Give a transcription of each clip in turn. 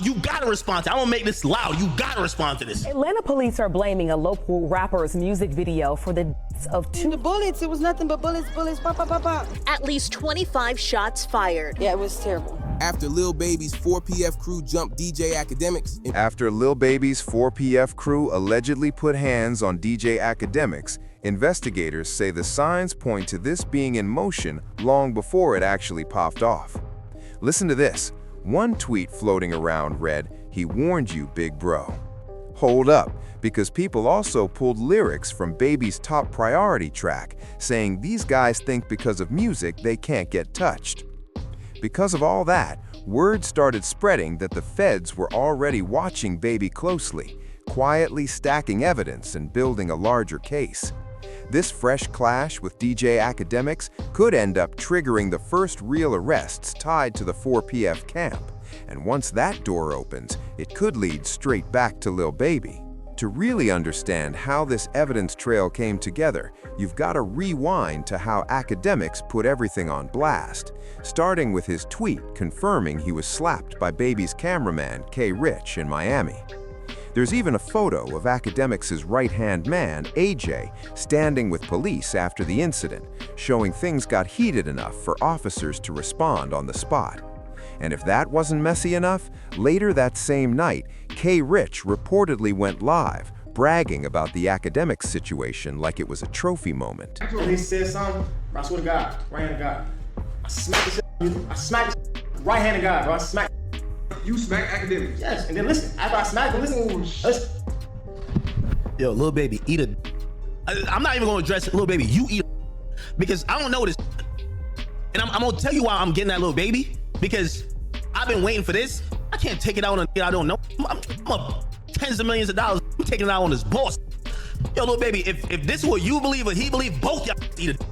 You gotta respond to it. I'm gonna make this loud. You gotta respond to this. Atlanta police are blaming a local rapper's music video for the deaths of two. The bullets, it was nothing but bullets, pop, pop, pop, pop. At least 25 shots fired. Yeah, it was terrible. After Lil Baby's 4PF crew jumped DJ Academics. After Lil Baby's 4PF crew allegedly put hands on DJ Academics, investigators say the signs point to this being in motion long before it actually popped off. Listen to this. One tweet floating around read, "He warned you, big bro." Hold up, because people also pulled lyrics from Baby's top priority track, saying these guys think because of music they can't get touched. Because of all that, word started spreading that the feds were already watching Baby closely, quietly stacking evidence and building a larger case. This fresh clash with DJ Academics could end up triggering the first real arrests tied to the 4PF camp. And once that door opens, it could lead straight back to Lil Baby. To really understand how this evidence trail came together, you've got to rewind to how Academics put everything on blast, starting with his tweet confirming he was slapped by Baby's cameraman, K. Rich, in Miami. There's even a photo of Academics' right-hand man, AJ, standing with police after the incident, showing things got heated enough for officers to respond on the spot. And if that wasn't messy enough, later that same night, K. Rich reportedly went live, bragging about the Academics situation like it was a trophy moment. When he said something, bro, I swear to God, right hand of God, I smacked the shit, I smacked the shit, right hand of God, bro, I smacked. You smack Academics? Yes, and then listen, after I smacked him, listen. Yo, Lil Baby, eat a. I'm not even gonna address it, Lil Baby, you eat a, because I don't know this. And I'm gonna tell you why I'm getting that Lil Baby, because I've been waiting for this. I can't take it out on a I don't know. I'm up tens of millions of dollars. I'm taking it out on this boss. Yo, Lil Baby, if this is what you believe or he believe, both y'all eat it.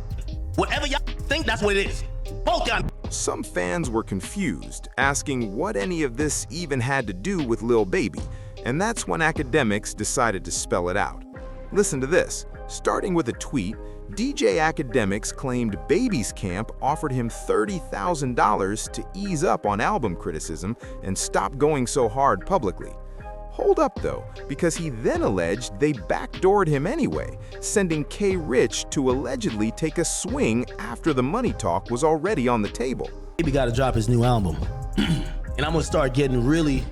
Whatever y'all think, that's what it is. Both y'all. Some fans were confused, asking what any of this even had to do with Lil Baby, and that's when Academics decided to spell it out. Listen to this. Starting with a tweet, DJ Academics claimed Baby's camp offered him $30,000 to ease up on album criticism and stop going so hard publicly. Hold up though, because he then alleged they backdoored him anyway, sending K. Rich to allegedly take a swing after the money talk was already on the table. Baby gotta drop his new album. And I'm gonna start really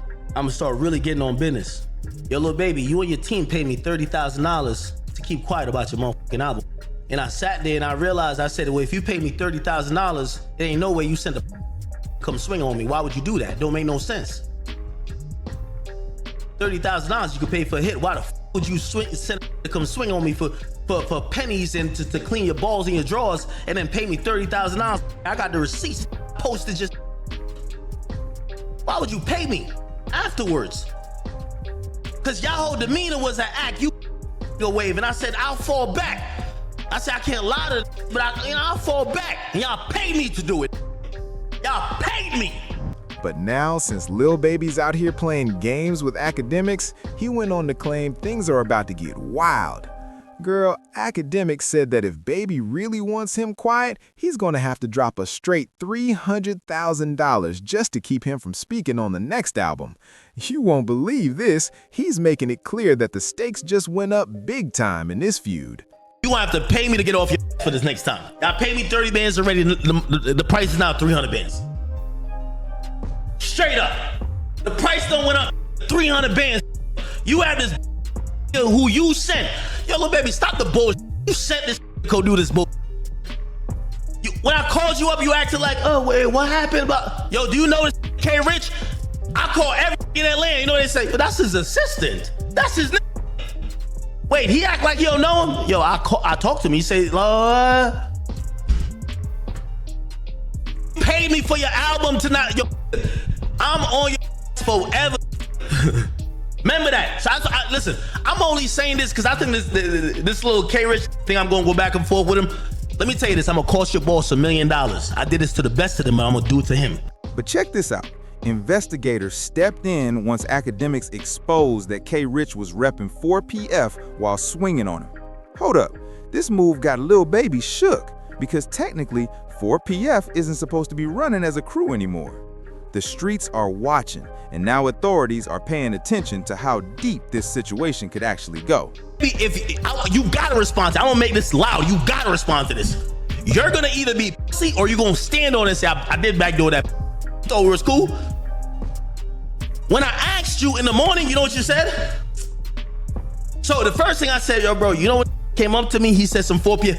getting on business. Yo, Lil Baby, you and your team paid me $30,000 to keep quiet about your motherfucking album. And I sat there and I realized, I said, well, if you paid me $30,000, there ain't no way you sent a come swing on me. Why would you do that? Don't make no sense. $30,000 you could pay for a hit. Why the would you send to come swing on me for pennies and to clean your balls in your drawers and then pay me $30,000? I got the receipts posted just. Why would you pay me afterwards? Cause y'all whole demeanor was an act. You go wave and I said I'll fall back. I said I can't lie to, but I'll fall back. And y'all paid me to do it. Y'all paid me. But now, since Lil Baby's out here playing games with Academics, he went on to claim things are about to get wild. Girl, Academics said that if Baby really wants him quiet, he's gonna have to drop a straight $300,000 just to keep him from speaking on the next album. You won't believe this, he's making it clear that the stakes just went up big time in this feud. You gonna have to pay me to get off your for this next time. Y'all pay me 30 bands already, the price is now 300 bands. Straight up. The price done went up 300 bands. You have this who you sent. Yo, Lil Baby, stop the bullshit. You sent this to go do this bullshit. When I called you up, you acted like, oh, wait, what happened about? Yo, do you know this K. Rich? I call everyone in Atlanta. You know what they say? But that's his assistant. That's his name. Wait, he act like you don't know him? Yo, I talked to him. He say, pay me for your album tonight. Yo, I'm on your forever. Remember that. So listen, I'm only saying this because I think this little K. Rich thing, I'm going to go back and forth with him. Let me tell you this, I'm going to cost your boss $1 million. I did this to the best of them, and I'm going to do it to him. But check this out. Investigators stepped in once Academics exposed that K. Rich was repping 4PF while swinging on him. Hold up, this move got Lil Baby shook because technically 4PF isn't supposed to be running as a crew anymore. The streets are watching, and now authorities are paying attention to how deep this situation could actually go. You gotta respond to it. I don't make this loud. You gotta respond to this. You're gonna either be pussy or you're gonna stand on it and say, I did backdoor that. Thought we were cool. When I asked you in the morning, you know what you said? So the first thing I said, yo, bro, you know what came up to me? He said some 4 p.m.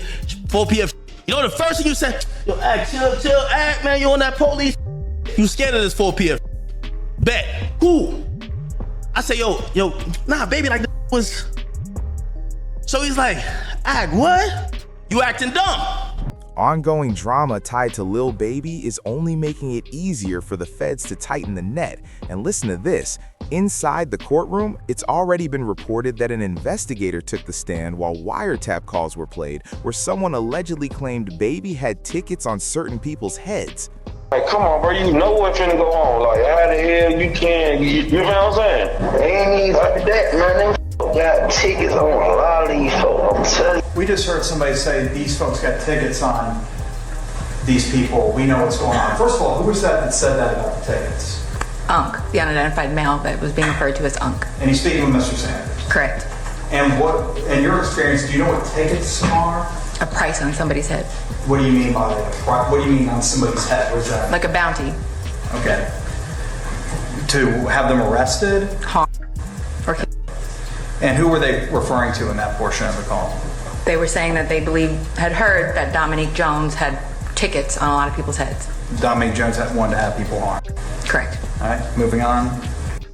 You know the first thing you said? Yo, act, chill, act, man, you on that police. You scared of this 4 p.m. Bet. Cool. I say, yo, nah, baby, like this was. So he's like, act, what? You acting dumb. Ongoing drama tied to Lil Baby is only making it easier for the feds to tighten the net. And listen to this. Inside the courtroom, it's already been reported that an investigator took the stand while wiretap calls were played, where someone allegedly claimed Baby had tickets on certain people's heads. Like, come on, bro, you know what's finna go on. Like, how the hell you can, you know what I'm saying? They ain't even like that, man. Them got tickets on a lot of these folks, I'm telling you. We just heard somebody say these folks got tickets on these people. We know what's going on. First of all, who was that said that about the tickets? Unc, the unidentified male that was being referred to as Unc. And he's speaking with Mr. Sanders? Correct. And what, in your experience, do you know what tickets are? A price on somebody's head. What do you mean by that? What do you mean on somebody's head? What is that? Like a bounty. Okay. To have them arrested? Harm. Or and who were they referring to in that portion of the call? They were saying that they had heard that Dominique Jones had tickets on a lot of people's heads. Dominique Jones wanted to have people harmed. Correct. All right, moving on.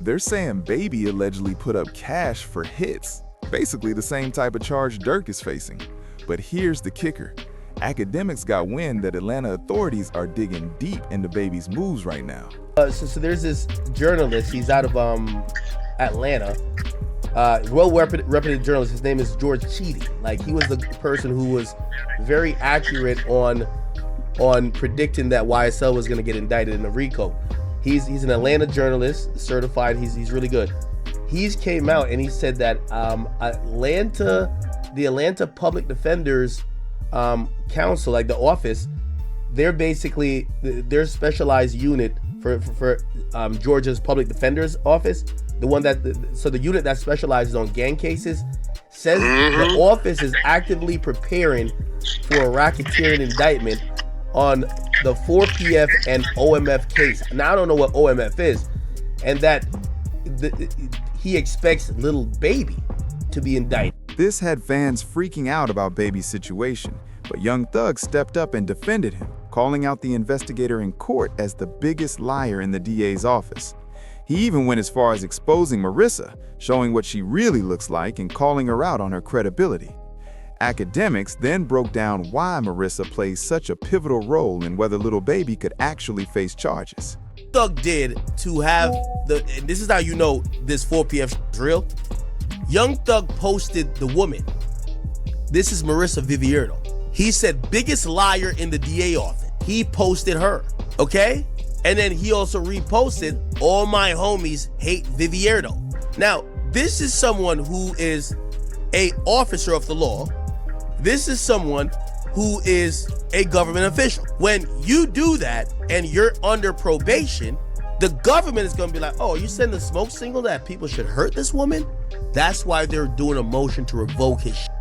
They're saying Baby allegedly put up cash for hits, basically the same type of charge Dirk is facing. But here's the kicker. Academics got wind that Atlanta authorities are digging deep into Baby's moves right now. So there's this journalist. He's out of Atlanta. Well-reputed journalist. His name is George Cheedy. Like, he was the person who was very accurate on predicting that YSL was going to get indicted in the RICO. He's an Atlanta journalist, certified. He's really good. He's came out and he said that the Atlanta Public Defenders Council, like the office, they're basically their specialized unit for Georgia's Public Defender's Office. The unit that specializes on gang cases says the office is actively preparing for a racketeering indictment on the 4PF and OMF case. Now, I don't know what OMF is, and that he expects Lil Baby to be indicted. This had fans freaking out about Baby's situation, but Young Thug stepped up and defended him, calling out the investigator in court as the biggest liar in the DA's office. He even went as far as exposing Marissa, showing what she really looks like and calling her out on her credibility. Academics then broke down why Marissa plays such a pivotal role in whether Lil Baby could actually face charges. Thug did to have and this is how you know this 4PF is real. Young Thug posted the woman. This is Marissa Vivierdo. He said biggest liar in the DA office. He posted her, okay? And then he also reposted, all my homies hate Vivierdo. Now, this is someone who is a officer of the law. This is someone who is a government official. When you do that and you're under probation, the government is gonna be like, oh, you send a smoke signal that people should hurt this woman? That's why they're doing a motion to revoke his shit.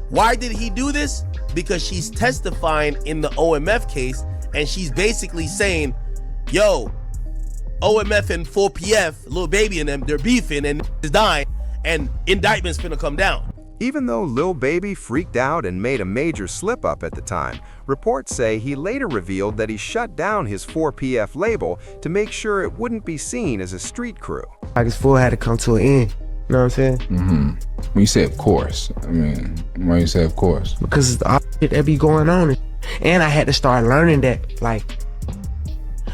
Why did he do this? Because she's testifying in the OMF case and she's basically saying, yo, OMF and 4PF, Lil Baby and them, they're beefing and is dying and indictment's finna come down. Even though Lil Baby freaked out and made a major slip-up at the time, reports say he later revealed that he shut down his 4PF label to make sure it wouldn't be seen as a street crew. Like his fool had to come to an end, you know what I'm saying? When you say of course, I mean, why you say of course? Because all shit that be going on. And I had to start learning that, like,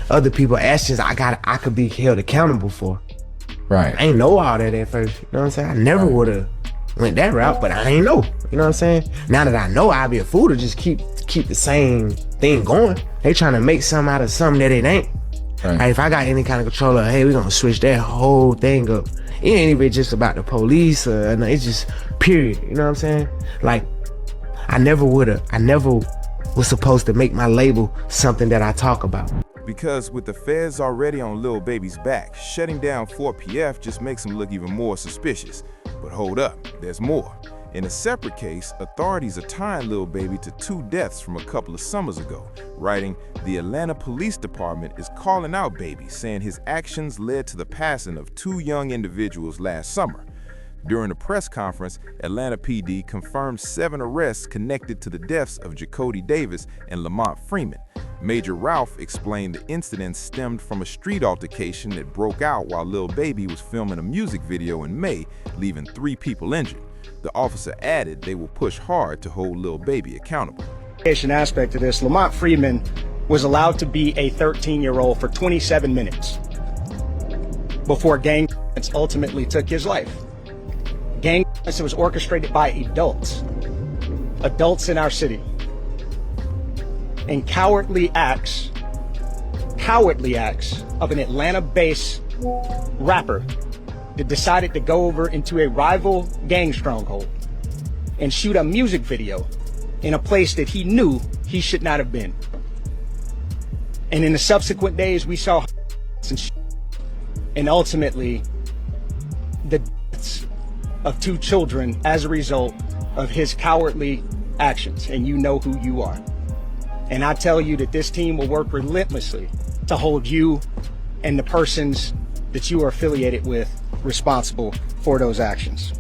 other people's actions I could be held accountable for. Right. I ain't know all that at first, you know what I'm saying? I never would've went that route, but I ain't know, you know what I'm saying? Now that I know, I'd be a fool to just keep the same thing going. They trying to make something out of something that it ain't. Right. Like, if I got any kind of control of, hey, we gonna switch that whole thing up. It ain't even just about the police, it's just period, you know what I'm saying? Like, I never was supposed to make my label something that I talk about. Because with the feds already on Lil Baby's back, shutting down 4PF just makes him look even more suspicious. But hold up, there's more. In a separate case, authorities are tying Lil Baby to 2 deaths from a couple of summers ago, writing, "The Atlanta Police Department is calling out Baby, saying his actions led to the passing of 2 young individuals last summer." During a press conference, Atlanta PD confirmed 7 arrests connected to the deaths of Jacody Davis and Lamont Freeman. Major Ralph explained the incident stemmed from a street altercation that broke out while Lil Baby was filming a music video in May, leaving 3 people injured. The officer added they will push hard to hold Lil Baby accountable. Aspect of this, Lamont Freeman was allowed to be a 13-year-old for 27 minutes before gang violence ultimately took his life. Gang violence was orchestrated by adults in our city. And cowardly acts of an Atlanta-based rapper that decided to go over into a rival gang stronghold and shoot a music video in a place that he knew he should not have been. And in the subsequent days, we saw and ultimately the deaths of 2 children as a result of his cowardly actions. And you know who you are. And I tell you that this team will work relentlessly to hold you and the persons that you are affiliated with responsible for those actions.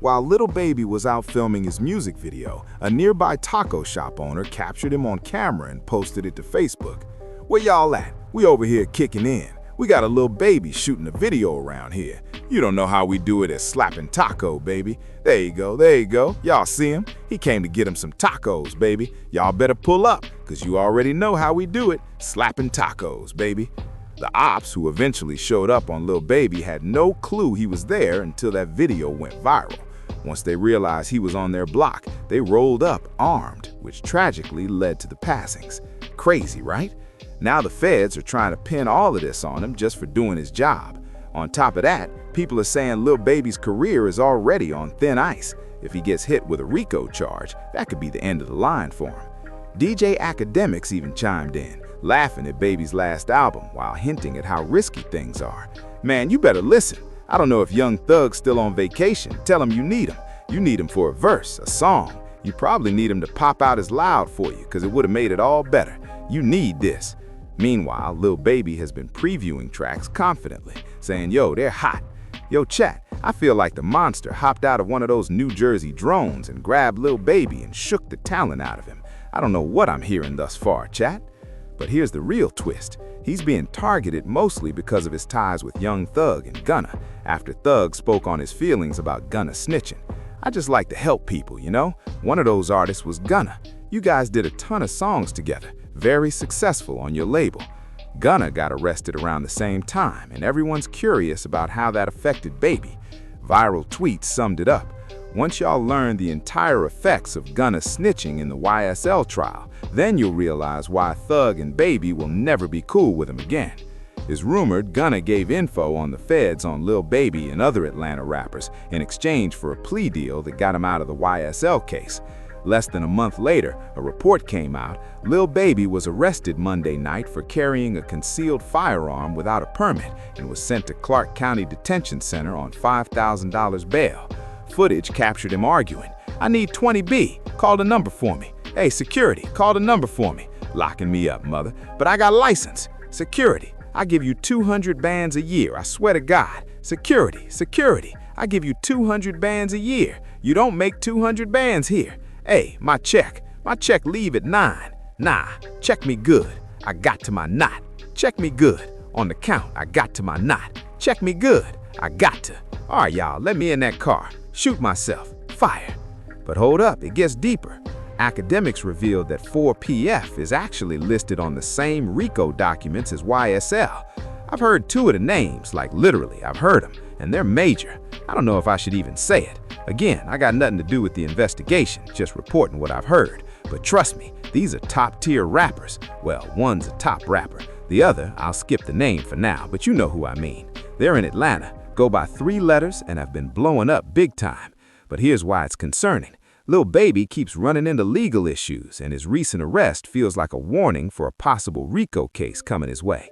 While Lil Baby was out filming his music video, a nearby taco shop owner captured him on camera and posted it to Facebook. "Where y'all at? We over here kicking in. We got a Lil Baby shooting a video around here. You don't know how we do it at Slapping Taco, baby. There you go, there you go. Y'all see him? He came to get him some tacos, baby. Y'all better pull up, cause you already know how we do it. Slapping tacos, baby." The ops, who eventually showed up on Lil Baby, had no clue he was there until that video went viral. Once they realized he was on their block, they rolled up armed, which tragically led to the passings. Crazy, right? Now the feds are trying to pin all of this on him just for doing his job. On top of that, people are saying Lil Baby's career is already on thin ice. If he gets hit with a RICO charge, that could be the end of the line for him. DJ Akademiks even chimed in, laughing at Baby's last album while hinting at how risky things are. "Man, you better listen. I don't know if Young Thug's still on vacation. Tell him you need him. You need him for a verse, a song. You probably need him to pop out as loud for you, because it would have made it all better. You need this." Meanwhile, Lil Baby has been previewing tracks confidently, saying, "Yo, they're hot. Yo, chat, I feel like the monster hopped out of one of those New Jersey drones and grabbed Lil Baby and shook the talent out of him. I don't know what I'm hearing thus far, chat." But here's the real twist. He's being targeted mostly because of his ties with Young Thug and Gunna, after Thug spoke on his feelings about Gunna snitching. I just like to help people, you know? One of those artists was Gunna. You guys did a ton of songs together, very successful on your label. Gunna got arrested around the same time, and everyone's curious about how that affected Baby. Viral tweets summed it up. Once y'all learn the entire effects of Gunna snitching in the YSL trial, then you'll realize why Thug and Baby will never be cool with him again. It's rumored Gunna gave info on the feds on Lil Baby and other Atlanta rappers in exchange for a plea deal that got him out of the YSL case. Less than a month later, a report came out. Lil Baby was arrested Monday night for carrying a concealed firearm without a permit and was sent to Clark County Detention Center on $5,000 bail. Footage captured him arguing, "I need 20B, call the number for me. Hey, security, call the number for me. Locking me up, mother, but I got license. Security, I give you 200 bands a year, I swear to God. Security, security, I give you 200 bands a year. You don't make 200 bands here. Hey, my check leave at 9. Nah, check me good, I got to my knot. Check me good, on the count, I got to my knot. Check me good, I got to. All right, y'all, let me in that car. Shoot myself, fire." But hold up, it gets deeper. Akademiks revealed that 4PF is actually listed on the same RICO documents as YSL. I've heard 2 of the names, like literally, I've heard them, and they're major. I don't know if I should even say it. Again, I got nothing to do with the investigation, just reporting what I've heard. But trust me, these are top-tier rappers. Well, one's a top rapper. The other, I'll skip the name for now, but you know who I mean. They're in Atlanta, go by 3 letters, and have been blowing up big time. But here's why it's concerning. Lil Baby keeps running into legal issues, and his recent arrest feels like a warning for a possible RICO case coming his way.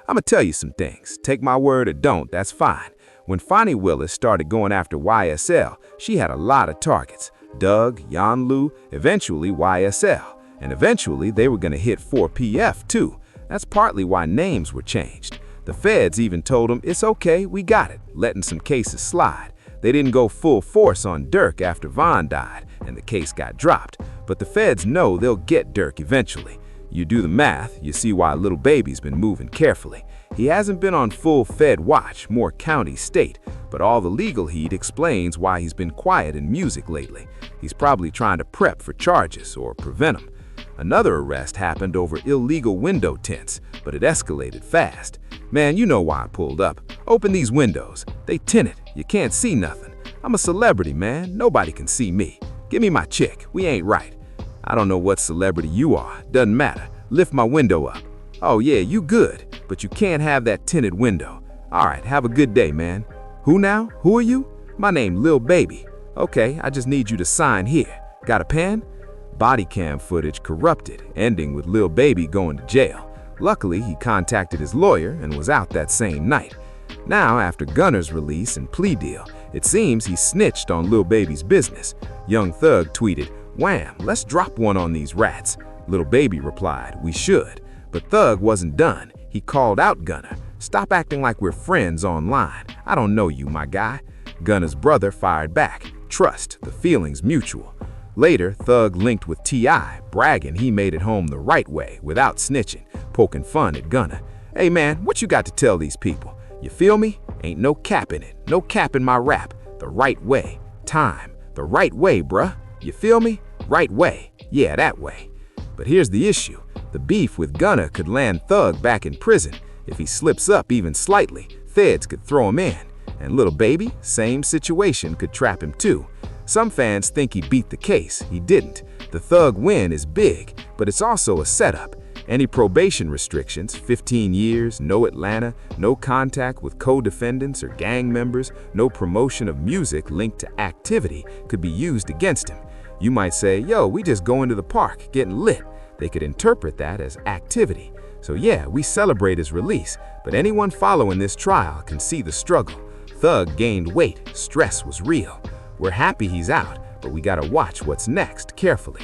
I'ma tell you some things. Take my word or don't, that's fine. When Fonnie Willis started going after YSL, she had a lot of targets. Doug, Yan Lu, eventually YSL. And eventually they were gonna hit 4PF too. That's partly why names were changed. The feds even told him, it's okay, we got it, letting some cases slide. They didn't go full force on Dirk after Von died, and the case got dropped. But the feds know they'll get Dirk eventually. You do the math, you see why Lil Baby's been moving carefully. He hasn't been on full Fed watch, more county state, but all the legal heat explains why he's been quiet in music lately. He's probably trying to prep for charges or prevent them. Another arrest happened over illegal window tints, but it escalated fast. Man, you know why I pulled up. Open these windows. They tinted. You can't see nothing. I'm a celebrity, man. Nobody can see me. Give me my chick. We ain't right. I don't know what celebrity you are. Doesn't matter. Lift my window up. Oh yeah, you good, but you can't have that tinted window. All right, have a good day, man. Who now? Who are you? My name Lil Baby. Okay, I just need you to sign here. Got a pen? Body cam footage corrupted, ending with Lil Baby going to jail. Luckily, he contacted his lawyer and was out that same night. Now, after Gunna's release and plea deal, it seems he snitched on Lil Baby's business. Young Thug tweeted, "Wham, let's drop one on these rats." Lil Baby replied, "We should." But Thug wasn't done. He called out Gunna. "Stop acting like we're friends online. I don't know you, my guy." Gunna's brother fired back. "Trust, the feeling's mutual." Later, Thug linked with T.I., bragging he made it home the right way without snitching, poking fun at Gunna. Hey man, what you got to tell these people? You feel me? Ain't no cap in it. No cap in my rap. The right way. Time. The right way, bruh. You feel me? Right way. Yeah, that way. But here's the issue. The beef with Gunna could land Thug back in prison. If he slips up even slightly, feds could throw him in. And Lil Baby, same situation, could trap him too. Some fans think he beat the case. He didn't. The Thug win is big, but it's also a setup. Any probation restrictions, 15 years, no Atlanta, no contact with co-defendants or gang members, no promotion of music linked to activity could be used against him. You might say, yo, we just go into the park, getting lit. They could interpret that as activity. So yeah, we celebrate his release, but anyone following this trial can see the struggle. Thug gained weight, stress was real. We're happy he's out, but we gotta watch what's next carefully.